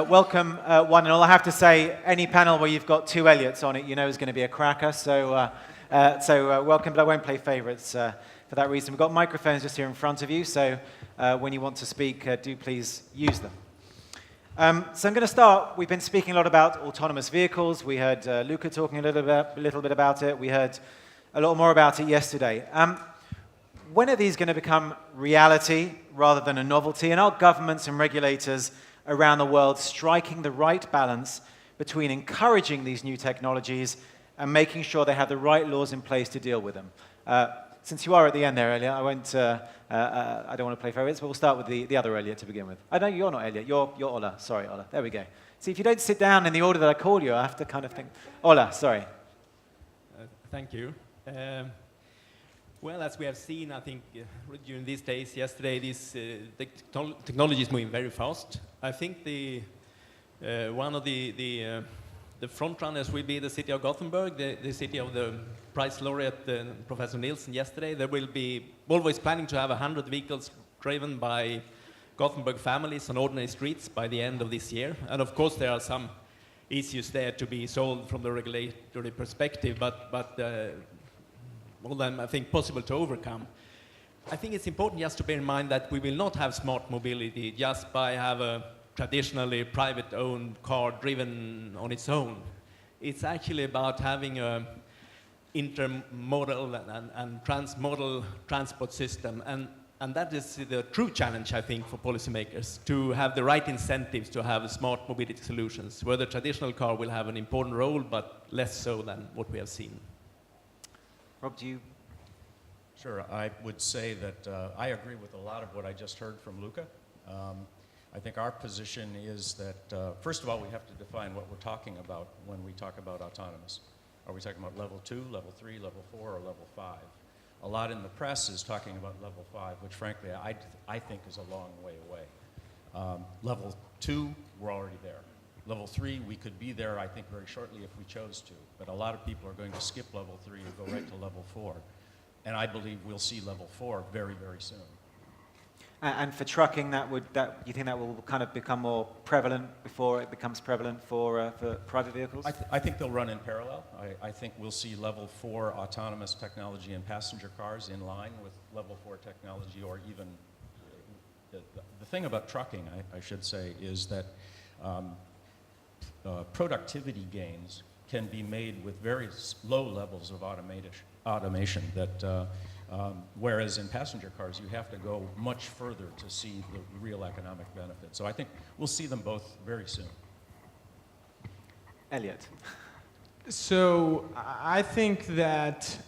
Welcome, one and all. I have to say, any panel where you've got two Elliots on it, you know is going to be a cracker. So welcome, but I won't play favorites for that reason. We've got microphones just here in front of you, so when you want to speak, do please use them. So I'm going to start. We've been speaking a lot about autonomous vehicles. We heard Luca talking a little bit about it. We heard a lot more about it yesterday. When are these going to become reality rather than a novelty? And are governments and regulators around the world striking the right balance between encouraging these new technologies and making sure they have the right laws in place to deal with them? Since you are at the end there, Elliott, I don't want to play favorites, but we'll start with the other Elliott to begin with. Oh, no, you're not Elliott. You're Ola. Sorry, Ola. There we go. See, if you don't sit down in the order that I call you, I have to kind of think. Ola, sorry. Thank you. Well, as we have seen, I think, during these days, yesterday, the technology is moving very fast. I think one of the front runners will be the city of Gothenburg, the city of the Prize laureate, Professor Nielsen, yesterday. There will be always planning to have 100 vehicles driven by Gothenburg families on ordinary streets by the end of this year. And of course, there are some issues there to be solved from the regulatory perspective, but all of them, I think, possible to overcome. I think it's important just to bear in mind that we will not have smart mobility just by have a traditionally private-owned car driven on its own. It's actually about having a intermodal and transmodal transport system, and that is the true challenge, I think, for policymakers, to have the right incentives to have smart mobility solutions, where the traditional car will have an important role, but less so than what we have seen. Rob, do you? Sure. I would say that I agree with a lot of what I just heard from Luca. I think our position is that, first of all, we have to define what we're talking about when we talk about autonomous. Are we talking about level 2, level 3, level 4, or level 5? A lot in the press is talking about level 5, which frankly I think is a long way away. Level 2, we're already there. Level 3, we could be there, I think, very shortly if we chose to. But a lot of people are going to skip level 3 and go right to level 4. And I believe we'll see level 4 very, very soon. And for trucking, you think that will kind of become more prevalent before it becomes prevalent for private vehicles? I think they'll run in parallel. I think we'll see level 4 autonomous technology in passenger cars in line with level 4 technology, or even the thing about trucking, I should say, is that productivity gains can be made with very low levels of automation that whereas in passenger cars you have to go much further to see the real economic benefit. So I think we'll see them both very soon. Elliott. So I think that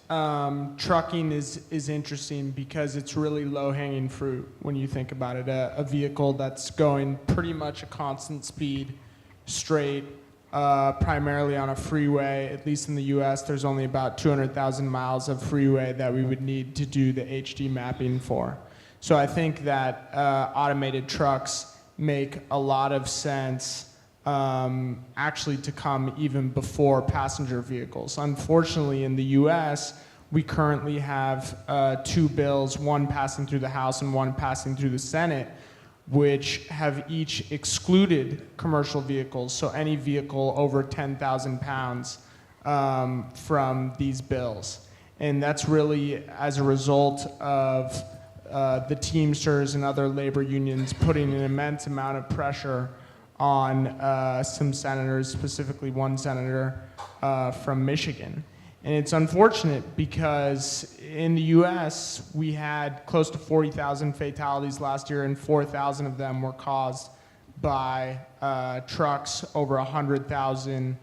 trucking is interesting because it's really low-hanging fruit when you think about it. A vehicle that's going pretty much a constant speed, straight, primarily on a freeway. At least in the US, there's only about 200,000 miles of freeway that we would need to do the HD mapping for. So I think that automated trucks make a lot of sense actually to come even before passenger vehicles. Unfortunately, in the US, we currently have 2 bills, one passing through the House and one passing through the Senate, which have each excluded commercial vehicles, so any vehicle over 10,000 pounds from these bills. And that's really as a result of the Teamsters and other labor unions putting an immense amount of pressure on some senators, specifically one senator from Michigan. And it's unfortunate because in the US, we had close to 40,000 fatalities last year, and 4,000 of them were caused by trucks, over 100,000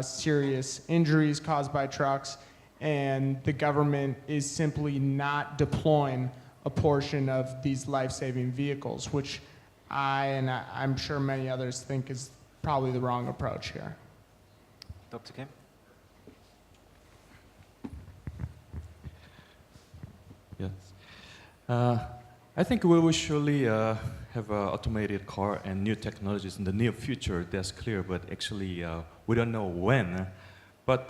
serious injuries caused by trucks, and the government is simply not deploying a portion of these life-saving vehicles, which I'm sure many others think is probably the wrong approach here. Dr. Kim? Yes. I think we will surely have an automated car and new technologies in the near future. That's clear, but actually we don't know when. But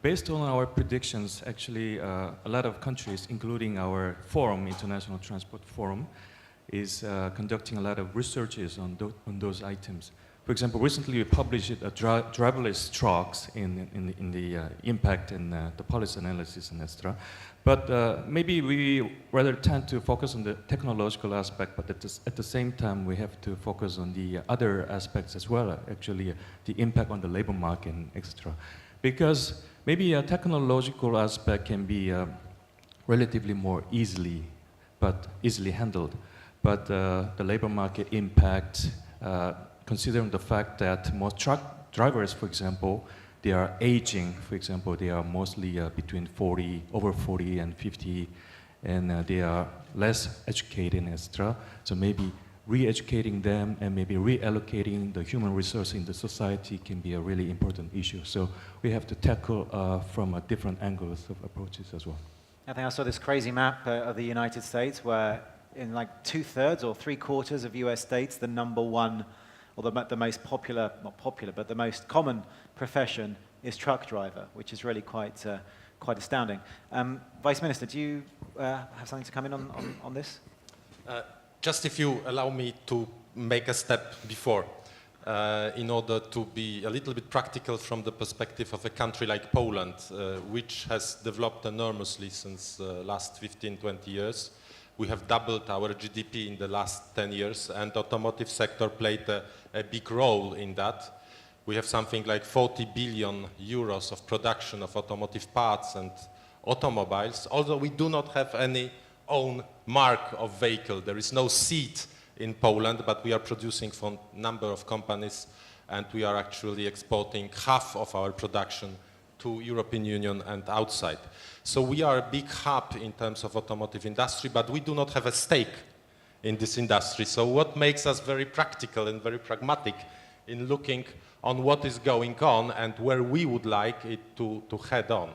based on our predictions, actually a lot of countries, including our forum, International Transport Forum, is conducting a lot of researches on those items. For example, recently we published driverless trucks in the impact and the policy analysis and etc. But maybe we rather tend to focus on the technological aspect, but at the same time we have to focus on the other aspects as well, actually the impact on the labor market and etc. Because maybe a technological aspect can be relatively more easily handled, but the labor market impact, considering the fact that most truck drivers, for example, they are aging. For example, they are mostly between over 40 and 50, and they are less educated, etc. So maybe re-educating them and maybe reallocating the human resource in the society can be a really important issue. So we have to tackle from different angles of approaches as well. I think I saw this crazy map of the United States where in like 2/3 or 3/4 of US states, the number one, or the most popular, not popular, but the most common profession is truck driver, which is really quite astounding. Vice Minister, do you have something to come in on this? Just if you allow me to make a step before, in order to be a little bit practical from the perspective of a country like Poland, which has developed enormously since the last 15, 20 years. We have doubled our GDP in the last 10 years, and the automotive sector played a big role in that. We have something like 40 billion euros of production of automotive parts and automobiles, although we do not have any own mark of vehicle. There is no seat in Poland, but we are producing for a number of companies, and we are actually exporting half of our production to European Union and outside. So we are a big hub in terms of automotive industry, but we do not have a stake in this industry. So what makes us very practical and very pragmatic in looking on what is going on and where we would like it to head on.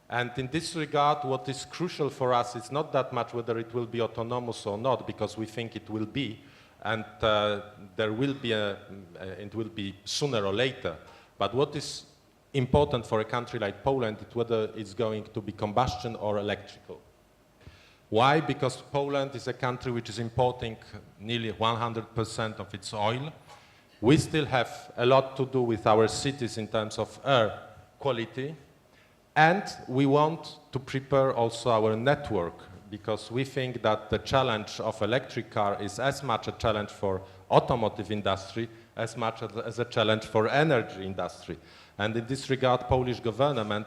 And in this regard, what is crucial for us is not that much whether it will be autonomous or not, because we think it will be, and there will be it will be sooner or later. But what is important for a country like Poland is whether it's going to be combustion or electrical. Why? Because Poland is a country which is importing nearly 100% of its oil. We still have a lot to do with our cities in terms of air quality. And we want to prepare also our network, because we think that the challenge of electric car is as much a challenge for automotive industry as much as a challenge for energy industry. And in this regard, Polish government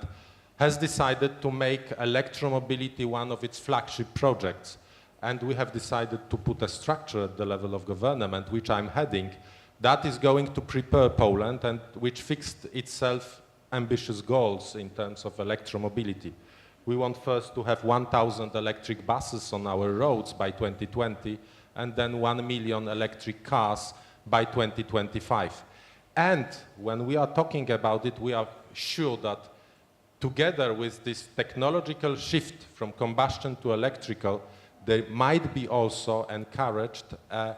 has decided to make electromobility one of its flagship projects. And we have decided to put a structure at the level of government, which I'm heading, that is going to prepare Poland and which fixed itself ambitious goals in terms of electromobility. We want first to have 1,000 electric buses on our roads by 2020, and then 1 million electric cars by 2025. And when we are talking about it, we are sure that together with this technological shift from combustion to electrical, there might be also encouraged a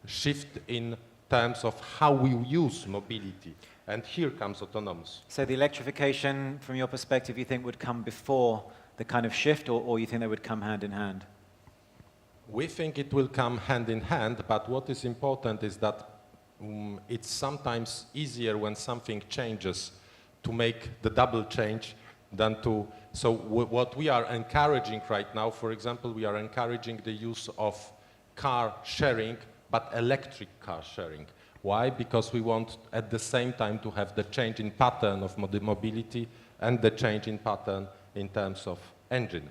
shift in terms of how we use mobility. And here comes autonomous. So the electrification, from your perspective, you think would come before the kind of shift, or you think they would come hand in hand? We think it will come hand in hand, but what is important is that it's sometimes easier when something changes to make the double change than to... So what we are encouraging right now, for example, we are encouraging the use of car sharing, but electric car sharing. Why? Because we want at the same time to have the change in pattern of mobility and the change in pattern in terms of engine.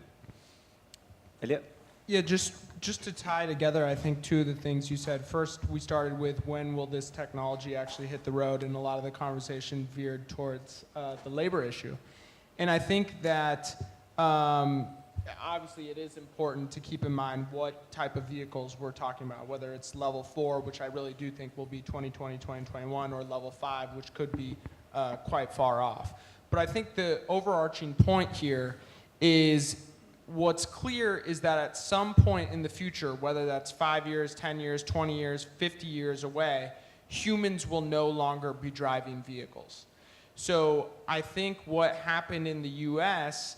Elliott? Yeah, just to tie together, I think two of the things you said. First, we started with when will this technology actually hit the road, and a lot of the conversation veered towards the labor issue. And I think that obviously it is important to keep in mind what type of vehicles we're talking about, whether it's level 4, which I really do think will be 2020, 2021, or level 5, which could be quite far off. But I think the overarching point here is what's clear is that at some point in the future, whether that's 5 years, 10 years, 20 years, 50 years away, humans will no longer be driving vehicles. So I think what happened in the US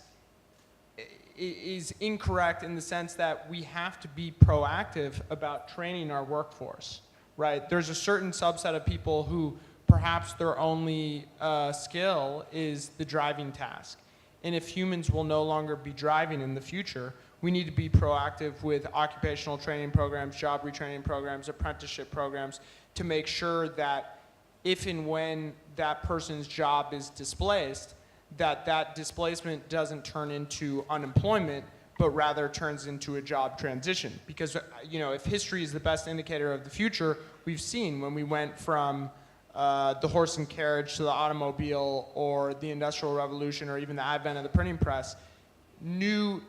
is incorrect in the sense that we have to be proactive about training our workforce. right? There's a certain subset of people who perhaps their only skill is the driving task. And if humans will no longer be driving in the future, we need to be proactive with occupational training programs, job retraining programs, apprenticeship programs to make sure that if and when that person's job is displaced, that displacement doesn't turn into unemployment, but rather turns into a job transition. Because if history is the best indicator of the future, we've seen when we went from the horse and carriage to the automobile or the Industrial Revolution or even the advent of the printing press,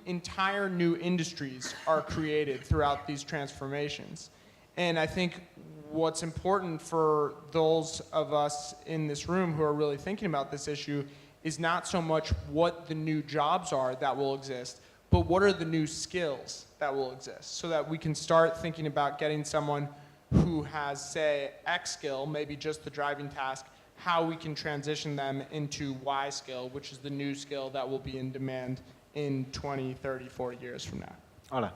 entire new industries are created throughout these transformations. And I think what's important for those of us in this room who are really thinking about this issue is not so much what the new jobs are that will exist, but what are the new skills that will exist, so that we can start thinking about getting someone who has, say, X skill, maybe just the driving task, how we can transition them into Y skill, which is the new skill that will be in demand in 20, 30, 40 years from now. Ola.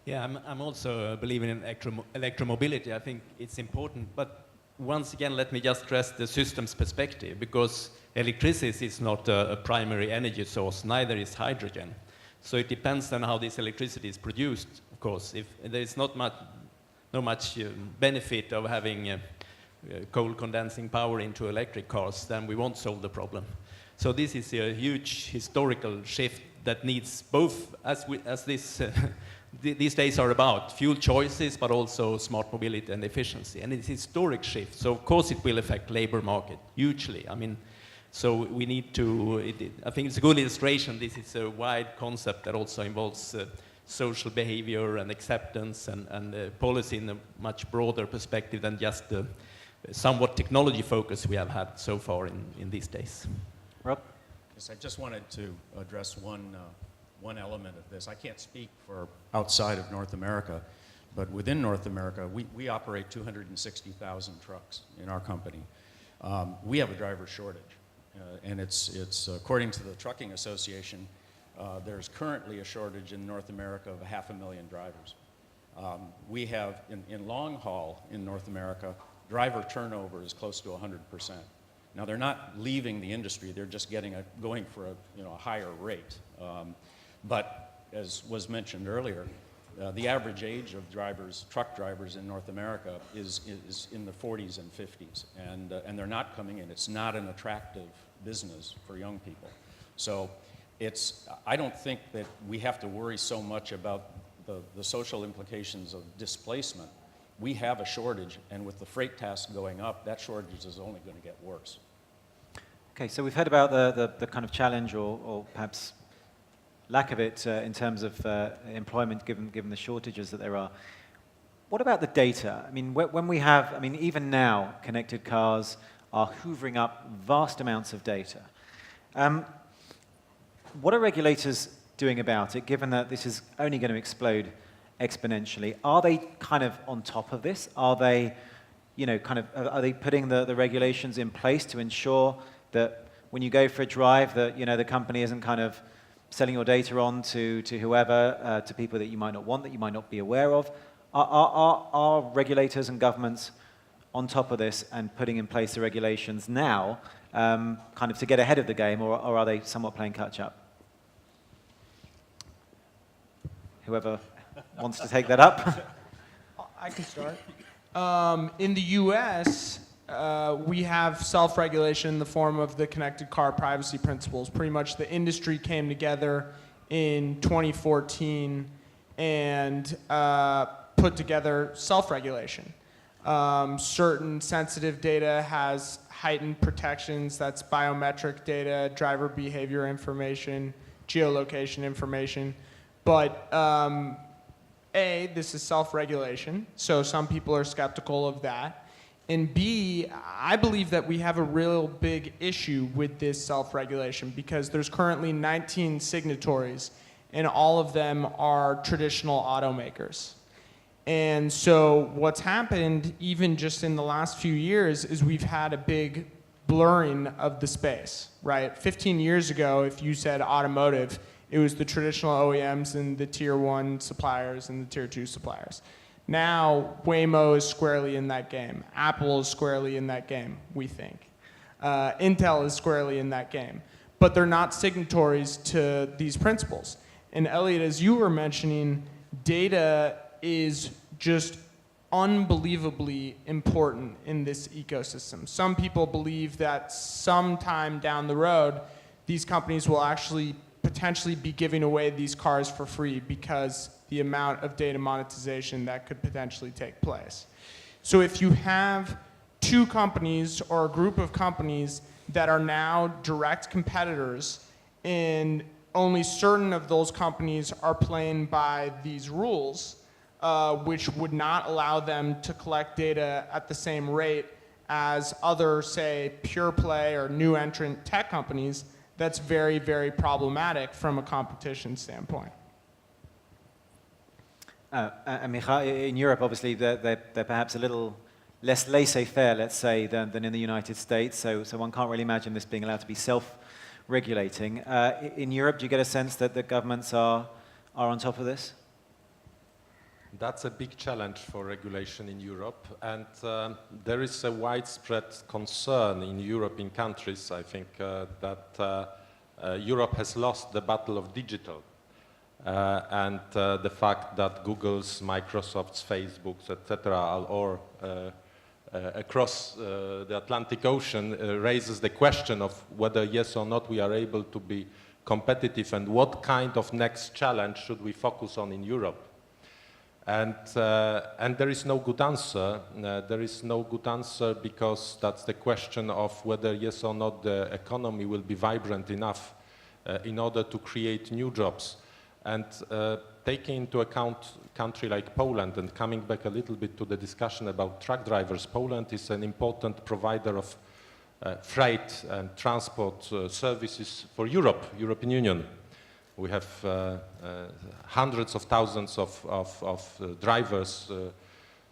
Yeah, I'm also believing in electromobility. I think it's important, but once again, let me just stress the system's perspective, because electricity is not a primary energy source, neither is hydrogen. So it depends on how this electricity is produced, of course. If there is not much benefit of having coal condensing power into electric cars, then we won't solve the problem. So this is a huge historical shift that needs both, as this these days are about, fuel choices, but also smart mobility and efficiency. And it's a historic shift, so of course it will affect labor market hugely. I mean, so we need to, I think it's a good illustration. This is a wide concept that also involves social behavior and acceptance and policy in a much broader perspective than just the somewhat technology focus we have had so far in these days. Rob? Yes, I just wanted to address one element of this. I can't speak for outside of North America, but within North America, we operate 260,000 trucks in our company. We have a driver shortage, and it's according to the Trucking Association, there's currently a shortage in North America of 500,000 drivers. We have, in long haul in North America, driver turnover is close to 100%. Now, they're not leaving the industry, they're just going for a higher rate. But as was mentioned earlier, the average age of truck drivers in North America is in the 40s and 50s, and they're not coming in. It's not an attractive business for young people. So I don't think that we have to worry so much about the social implications of displacement. We have a shortage, and with the freight task going up, that shortage is only going to get worse. Okay, so we've heard about the kind of challenge or perhaps lack of it in terms of employment given the shortages that there are. What about the data? I mean, when we have, I mean, even now, connected cars are hoovering up vast amounts of data. What are regulators doing about it, given that this is only going to explode exponentially? Are they kind of on top of this? Are they, are they putting the regulations in place to ensure that when you go for a drive, that the company isn't kind of selling your data on to whoever, to people that you might not want, that you might not be aware of? Are regulators and governments on top of this and putting in place the regulations now, kind of to get ahead of the game, or are they somewhat playing catch up? Whoever wants to take that up. I can start. In the US, we have self-regulation in the form of the connected car privacy principles. Pretty much the industry came together in 2014 and put together self-regulation. Certain sensitive data has heightened protections. That's biometric data, driver behavior information, geolocation information. But A, this is self-regulation, so some people are skeptical of that. And B, I believe that we have a real big issue with this self-regulation because there's currently 19 signatories, and all of them are traditional automakers. And so what's happened, even just in the last few years, is we've had a big blurring of the space, right? 15 years ago, if you said automotive, it was the traditional OEMs and the tier 1 suppliers and the tier 2 suppliers. Now, Waymo is squarely in that game. Apple is squarely in that game, we think. Intel is squarely in that game. But they're not signatories to these principles. And Elliott, as you were mentioning, data is just unbelievably important in this ecosystem. Some people believe that sometime down the road, these companies will actually potentially be giving away these cars for free because the amount of data monetization that could potentially take place. So if you have two companies or a group of companies that are now direct competitors and only certain of those companies are playing by these rules, which would not allow them to collect data at the same rate as other, say, pure play or new entrant tech companies, that's very, very problematic from a competition standpoint. And Micha, in Europe, obviously, they're perhaps a little less laissez-faire, let's say, than in the United States. So one can't really imagine this being allowed to be self-regulating. In Europe, do you get a sense that the governments are on top of this? That's a big challenge for regulation in Europe, and there is a widespread concern in European countries, I think, that Europe has lost the battle of digital. And the fact that Google's, Microsoft's, Facebook's, etc., are all across the Atlantic Ocean raises the question of whether yes or not we are able to be competitive and what kind of next challenge should we focus on in Europe. And there is no good answer. There is no good answer because that's the question of whether yes or not the economy will be vibrant enough in order to create new jobs. And taking into account a country like Poland and coming back a little bit to the discussion about truck drivers, Poland is an important provider of freight and transport services for Europe, European Union. We have hundreds of thousands of drivers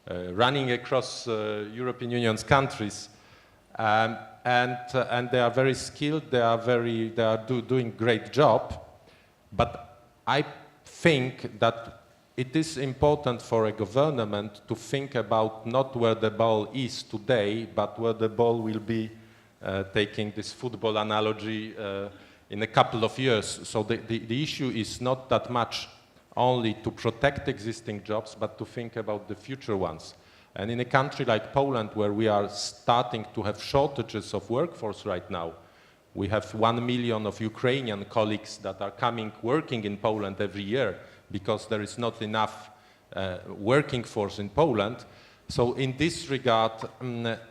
running across European Union's countries, and they are very skilled. They are doing great job. But I think that it is important for a government to think about not where the ball is today, but where the ball will be. Taking this football analogy. In a couple of years. So the issue is not that much only to protect existing jobs, but to think about the future ones. And in a country like Poland, where we are starting to have shortages of workforce right now, we have 1 million of Ukrainian colleagues that are coming working in Poland every year because there is not enough working force in Poland. So in this regard,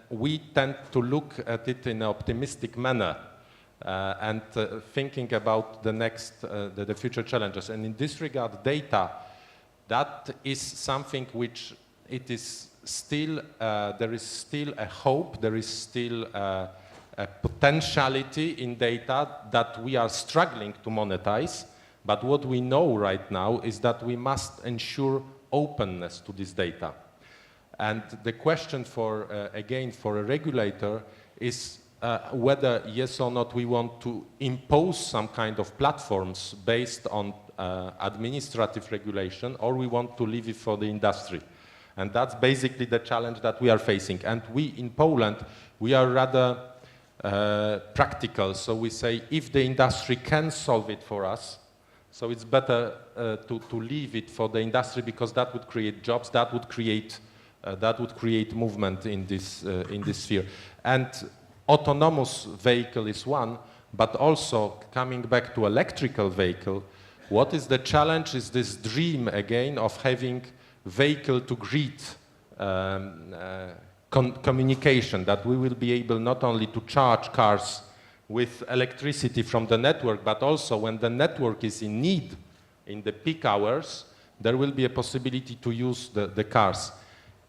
we tend to look at it in an optimistic manner. And thinking about the next, the future challenges. And in this regard, data, that is something which it is still, there is still a hope, there is still a potentiality in data that we are struggling to monetize. But what we know right now is that we must ensure openness to this data. And the question for, again, for a regulator is whether, yes or not, we want to impose some kind of platforms based on administrative regulation, or we want to leave it for the industry. And that's basically the challenge that we are facing. And we, in Poland, we are rather practical. So we say, if the industry can solve it for us, so it's better to leave it for the industry, because that would create jobs, that would create movement in this sphere. And autonomous vehicle is one, but also coming back to electrical vehicle, what is the challenge is this dream again of having vehicle-to-grid communication, that we will be able not only to charge cars with electricity from the network, but also when the network is in need in the peak hours, there will be a possibility to use the cars.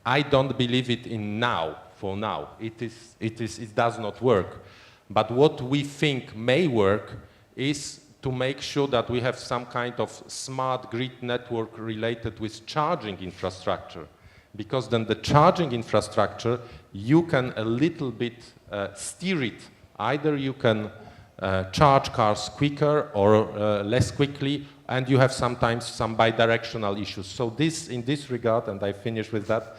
I don't believe it in now. For now, it does not work. But what we think may work is to make sure that we have some kind of smart grid network related with charging infrastructure. Because then the charging infrastructure, you can a little bit steer it. Either you can charge cars quicker or less quickly, and you have sometimes some bidirectional issues. So this, in this regard, and I finish with that,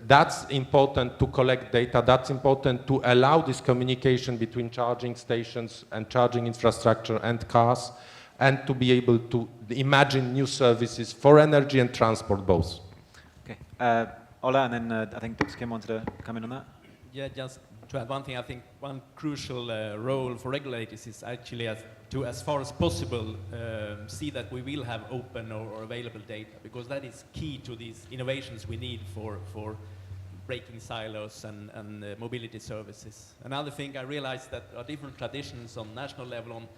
that's important to collect data, that's important to allow this communication between charging stations and charging infrastructure and cars, and to be able to imagine new services for energy and transport both. Okay. Ola, and then I think Dr. Kim wanted to come in on that. Yeah, just to add one thing, I think one crucial role for regulators is actually to, as far as possible, see that we will have open or available data, because that is key to these innovations we need for breaking silos and mobility services. Another thing, I realized that there are different traditions on national level on,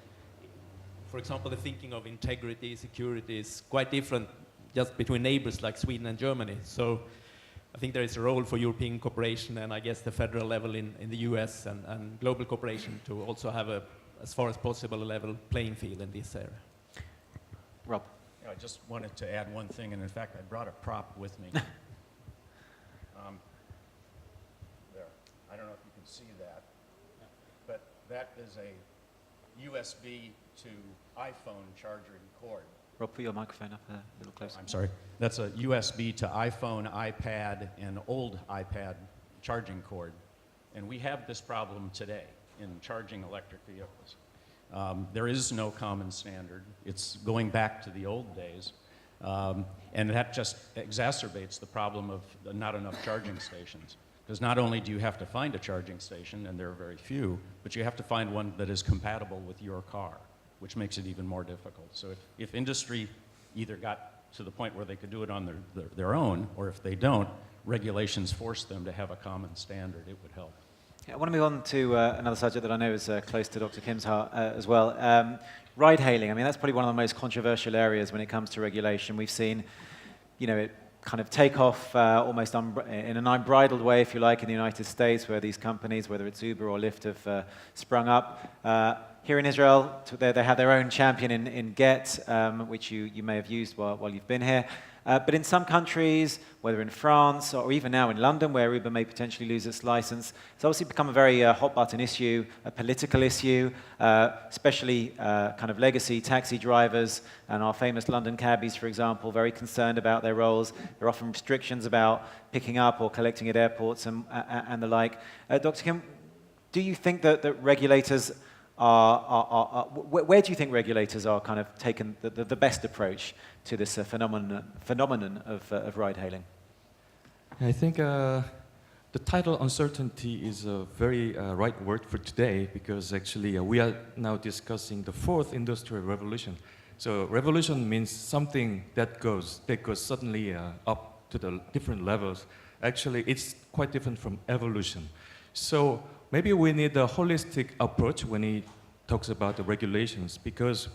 for example, the thinking of integrity, security is quite different just between neighbors like Sweden and Germany. So I think there is a role for European cooperation and I guess the federal level in the US and global cooperation to also have a, as far as possible, a level playing field in this area. Rob. Yeah, I just wanted to add one thing, and in fact, I brought a prop with me. There. I don't know if you can see that, but that is a USB to iPhone charging cord. Rob, put your microphone up a little closer. I'm sorry. That's a USB to iPhone, iPad, and old iPad charging cord. And we have this problem today in charging electric vehicles. There is no common standard. It's going back to the old days. And that just exacerbates the problem of not enough charging stations. Because not only do you have to find a charging station, and there are very few, but you have to find one that is compatible with your car, which makes it even more difficult. So if industry either got to the point where they could do it on their own, or if they don't, regulations force them to have a common standard, it would help. Yeah, I want to move on to another subject that I know is close to Dr. Kim's heart as well. Ride-hailing, I mean, that's probably one of the most controversial areas when it comes to regulation. We've seen, you know, it kind of take off almost in an unbridled way, if you like, in the United States, where these companies, whether it's Uber or Lyft, have sprung up. Here in Israel, they have their own champion in Get, which you may have used while you've been here. But in some countries, whether in France or even now in London, where Uber may potentially lose its license, it's obviously become a very hot-button issue, a political issue, especially kind of legacy taxi drivers and our famous London cabbies, for example, very concerned about their roles. There are often restrictions about picking up or collecting at airports and the like. Dr. Kim, do you think that regulators where do you think regulators are kind of taking the best approach to this phenomenon of ride-hailing? I think the title uncertainty is a very right word for today, because actually we are now discussing the fourth industrial revolution. So revolution means something that goes suddenly up to the different levels. Actually, it's quite different from evolution. So maybe we need a holistic approach when he talks about the regulations, because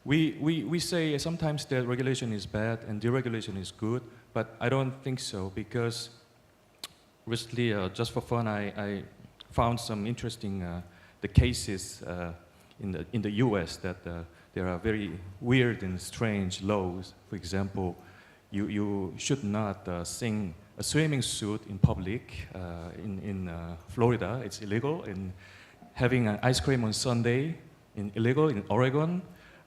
we say sometimes that regulation is bad and deregulation is good, but I don't think so, because recently, just for fun, I found some interesting the cases in the US that there are very weird and strange laws. For example, you should not sing a swimming suit in public. In Florida, it's illegal. And having an ice cream on Sunday, illegal in Oregon.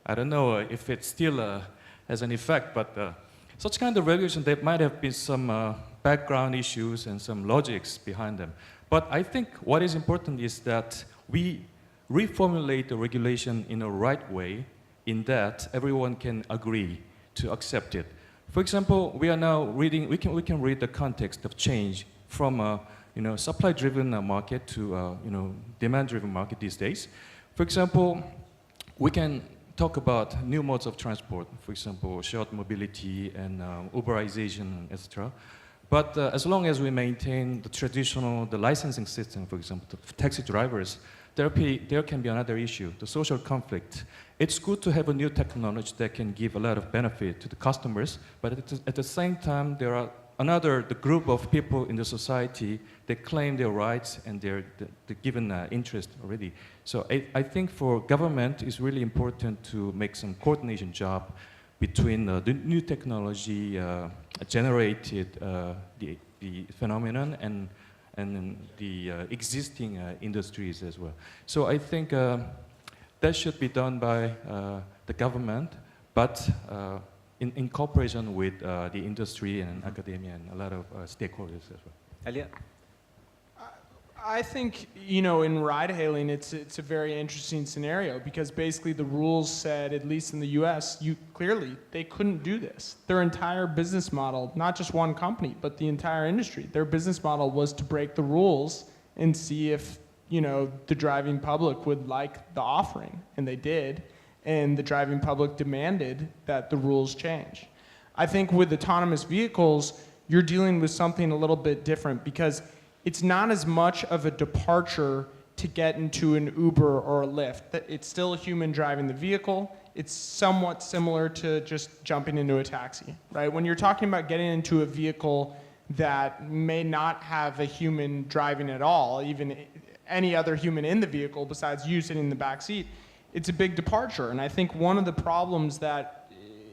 I don't know if it still has an effect, but such kind of regulation, there might have been some background issues and some logics behind them. But I think what is important is that we reformulate the regulation in a right way, in that everyone can agree to accept it. For example, we are now reading, we can read the context of change from a supply-driven market to demand-driven market these days. For example, we can talk about new modes of transport, for example, shared mobility and Uberization, etc. But as long as we maintain the licensing system, for example, the taxi drivers, there can be another issue, the social conflict. It's good to have a new technology that can give a lot of benefit to the customers, but at the same time, there are the group of people in the society that claim their rights and they're given interest already. So I think for government, it's really important to make some coordination job between the new technology generated the phenomenon and the existing industries as well. So I think that should be done by the government, but in cooperation with the industry and academia and a lot of stakeholders as well. Elliott? I think, you know, in ride-hailing, it's a very interesting scenario because basically the rules said, at least in the US, clearly they couldn't do this. Their entire business model, not just one company, but the entire industry, their business model was to break the rules and see if, you know, the driving public would like the offering, and they did, and the driving public demanded that the rules change. I think with autonomous vehicles, you're dealing with something a little bit different because it's not as much of a departure to get into an Uber or a Lyft. It's still a human driving the vehicle. It's somewhat similar to just jumping into a taxi, right? When you're talking about getting into a vehicle that may not have a human driving at all, even any other human in the vehicle besides you sitting in the back seat, it's a big departure. And I think one of the problems that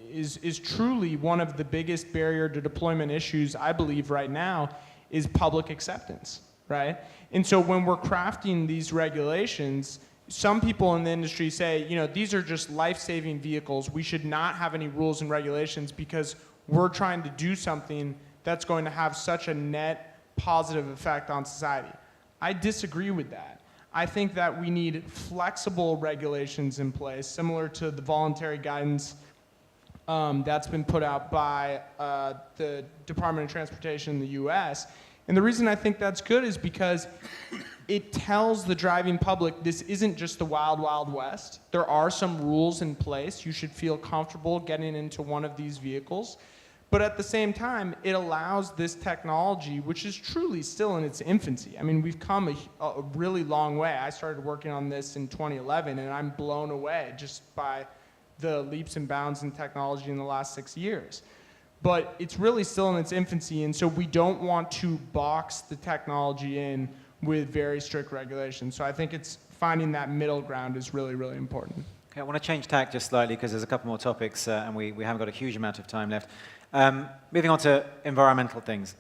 is truly one of the biggest barrier to deployment issues, I believe, right now, is public acceptance, right? And so when we're crafting these regulations, some people in the industry say, you know, these are just life-saving vehicles. We should not have any rules and regulations because we're trying to do something that's going to have such a net positive effect on society. I disagree with that. I think that we need flexible regulations in place, similar to the voluntary guidance that's been put out by the Department of Transportation in the US. And the reason I think that's good is because it tells the driving public this isn't just the wild, wild west. There are some rules in place. You should feel comfortable getting into one of these vehicles. But at the same time, it allows this technology, which is truly still in its infancy. I mean, we've come a really long way. I started working on this in 2011, and I'm blown away just by the leaps and bounds in technology in the last 6 years. But it's really still in its infancy, and so we don't want to box the technology in with very strict regulations. So I think it's finding that middle ground is really, really important. Okay, I want to change tack just slightly because there's a couple more topics and we haven't got a huge amount of time left. Moving on to environmental things.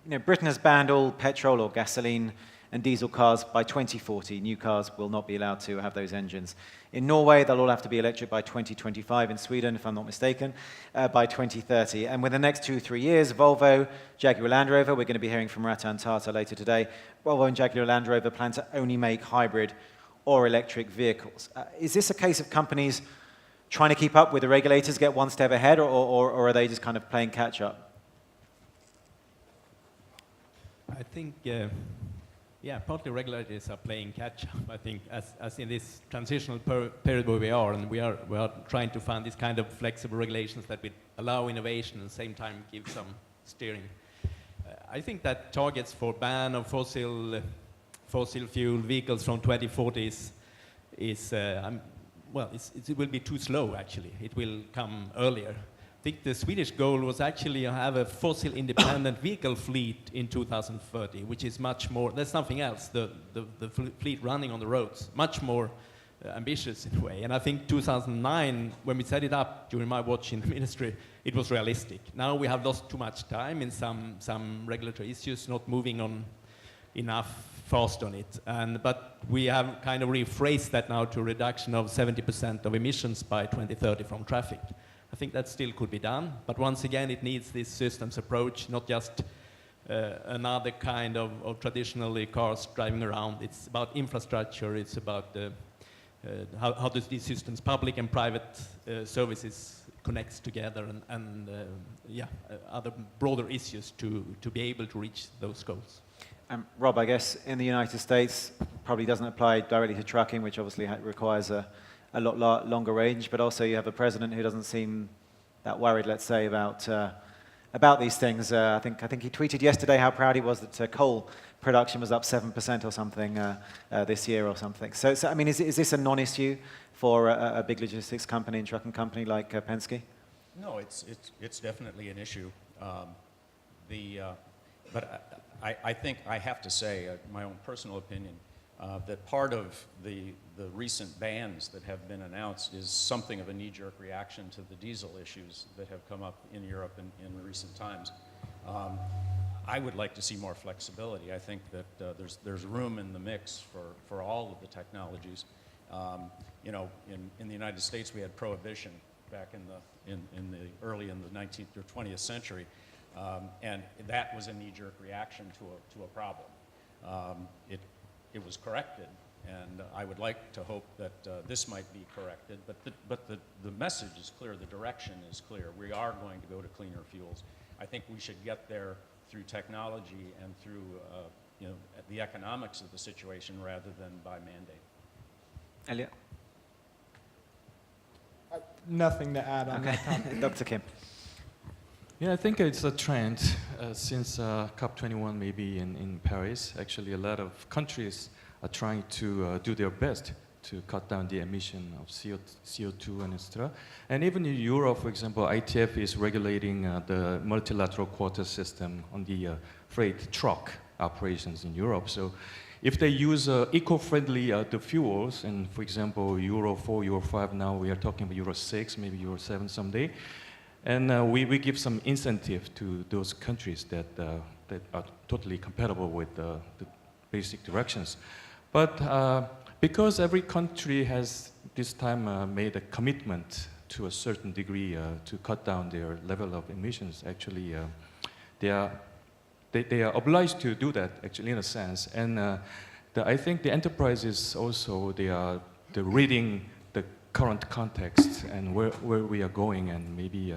You know, Britain has banned all petrol or gasoline and diesel cars by 2040. New cars will not be allowed to have those engines. In Norway, they'll all have to be electric by 2025. In Sweden, if I'm not mistaken, by 2030. And within the next 2-3 years, Volvo, Jaguar Land Rover, we're going to be hearing from Ratan Tata later today, Volvo and Jaguar Land Rover plan to only make hybrid or electric vehicles. Is this a case of companies trying to keep up with the regulators, get one step ahead, or are they just kind of playing catch up? I think, partly regulators are playing catch up. I think as in this transitional period where we are, and we are trying to find this kind of flexible regulations that would allow innovation and at the same time give some steering. I think that targets for ban of fossil fuel vehicles from 2040 it will be too slow, actually. It will come earlier. I think the Swedish goal was actually to have a fossil-independent vehicle fleet in 2030, which is much more, there's something else, the fleet running on the roads, much more ambitious in a way. And I think 2009, when we set it up during my watch in the ministry, it was realistic. Now we have lost too much time in some regulatory issues, not moving on enough fast on it. But we have kind of rephrased that now to a reduction of 70% of emissions by 2030 from traffic. I think that still could be done, but once again, it needs this systems approach, not just another kind of traditionally cars driving around. It's about infrastructure, it's about how does these systems, public and private services, connects together, and other broader issues to be able to reach those goals. Rob, I guess in the United States, probably doesn't apply directly to trucking, which obviously requires a lot longer range, but also you have a president who doesn't seem that worried, let's say, about these things. I think he tweeted yesterday how proud he was that coal production was up 7% or something this year or something. So I mean, is this a non-issue for a big logistics company and trucking company like Penske? No, it's definitely an issue. But I think I have to say, my own personal opinion, that part of the recent bans that have been announced is something of a knee-jerk reaction to the diesel issues that have come up in Europe in recent times. I would like to see more flexibility. I think that there's room in the mix for all of the technologies. You know, in the United States we had prohibition back in the early in the 19th or 20th century, and that was a knee-jerk reaction to a problem. It was corrected, and I would like to hope that this might be corrected, but the message is clear, the direction is clear. We are going to go to cleaner fuels. I think we should get there through technology and through the economics of the situation rather than by mandate. Elliott? Nothing to add on Okay. that topic. Dr. Kim? Yeah, I think it's a trend since COP21 maybe in Paris. Actually, a lot of countries are trying to do their best to cut down the emission of CO2 and etc. And even in Europe, for example, ITF is regulating the multilateral quota system on the freight truck operations in Europe. So if they use eco-friendly the fuels, and for example, Euro 4, Euro 5, now we are talking about Euro 6, maybe Euro 7 someday, and we give some incentive to those countries that are totally compatible with the basic directions. But because every country has this time made a commitment to a certain degree to cut down their level of emissions, actually they are obliged to do that, actually, in a sense. And I think the enterprises also, they're reading the current context and where we are going, and maybe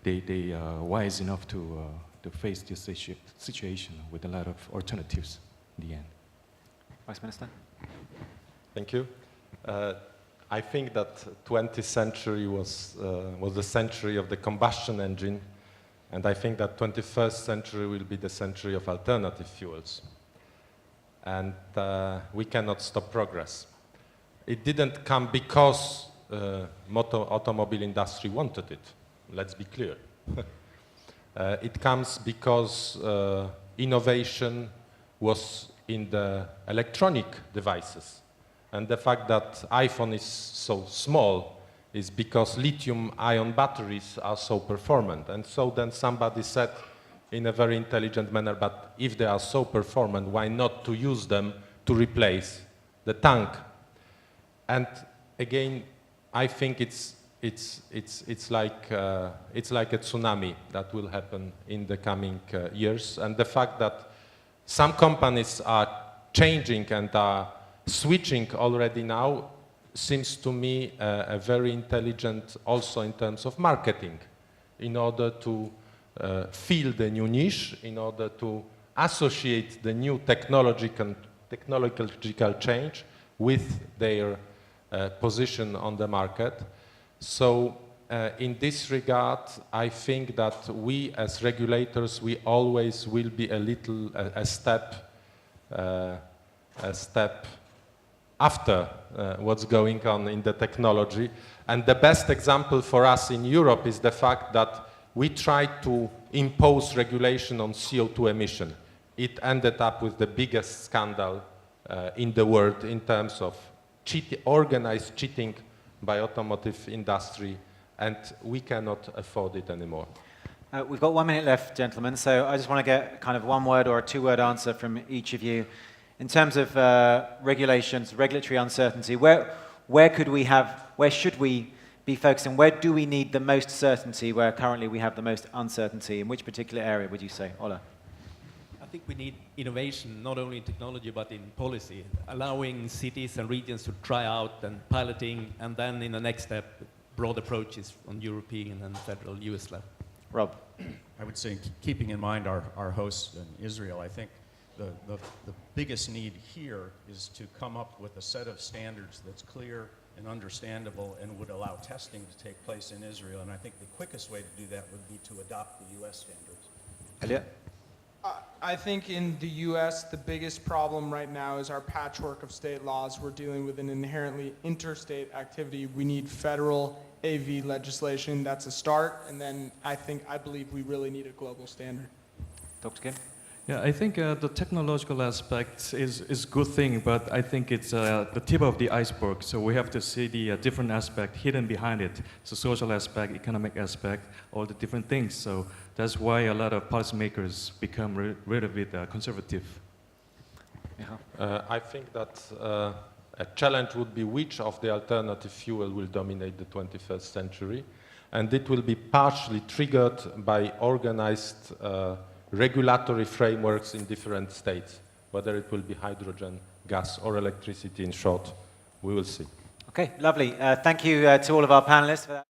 they are wise enough to face this situation with a lot of alternatives in the end. Vice Minister? Thank you. I think that 20th century was the century of the combustion engine, and I think that 21st century will be the century of alternative fuels. And we cannot stop progress. It didn't come because automobile industry wanted it. Let's be clear. It comes because innovation was in the electronic devices. And the fact that iPhone is so small is because lithium-ion batteries are so performant. And so then somebody said in a very intelligent manner, but if they are so performant, why not to use them to replace the tank? And again, I think it's like a tsunami that will happen in the coming years. And the fact that some companies are changing and are switching already now seems to me a very intelligent also in terms of marketing, in order to fill the new niche, in order to associate the new technological change with their position on the market. So in this regard, I think that we as regulators, we always will be a step after what's going on in the technology. And the best example for us in Europe is the fact that we tried to impose regulation on CO2 emission. It ended up with the biggest scandal in the world in terms of organized cheating by automotive industry, and we cannot afford it anymore. We've got 1 minute left, gentlemen, so I just want to get kind of one word or a two-word answer from each of you. In terms of regulations, regulatory uncertainty, where should we be focusing? Where do we need the most certainty, where currently we have the most uncertainty? In which particular area would you say? Ola? I think we need innovation, not only in technology, but in policy, allowing cities and regions to try out and piloting, and then in the next step, broad approaches on European and federal US level. Rob? I would say, keeping in mind our hosts in Israel, I think the biggest need here is to come up with a set of standards that's clear and understandable and would allow testing to take place in Israel. And I think the quickest way to do that would be to adopt the US standards. Elliott? I think in the US, the biggest problem right now is our patchwork of state laws. We're dealing with an inherently interstate activity. We need federal AV legislation. That's a start. And then I believe we really need a global standard. Dr. Kim? Yeah, I think the technological aspect is a good thing, but I think it's the tip of the iceberg. So we have to see the different aspect hidden behind it. So social aspect, economic aspect, all the different things. So that's why a lot of policymakers become a little bit conservative. I think that a challenge would be which of the alternative fuel will dominate the 21st century. and it will be partially triggered by organized regulatory frameworks in different states, whether it will be hydrogen, gas, or electricity in short. We will see. Okay, lovely. Thank you to all of our panelists for that.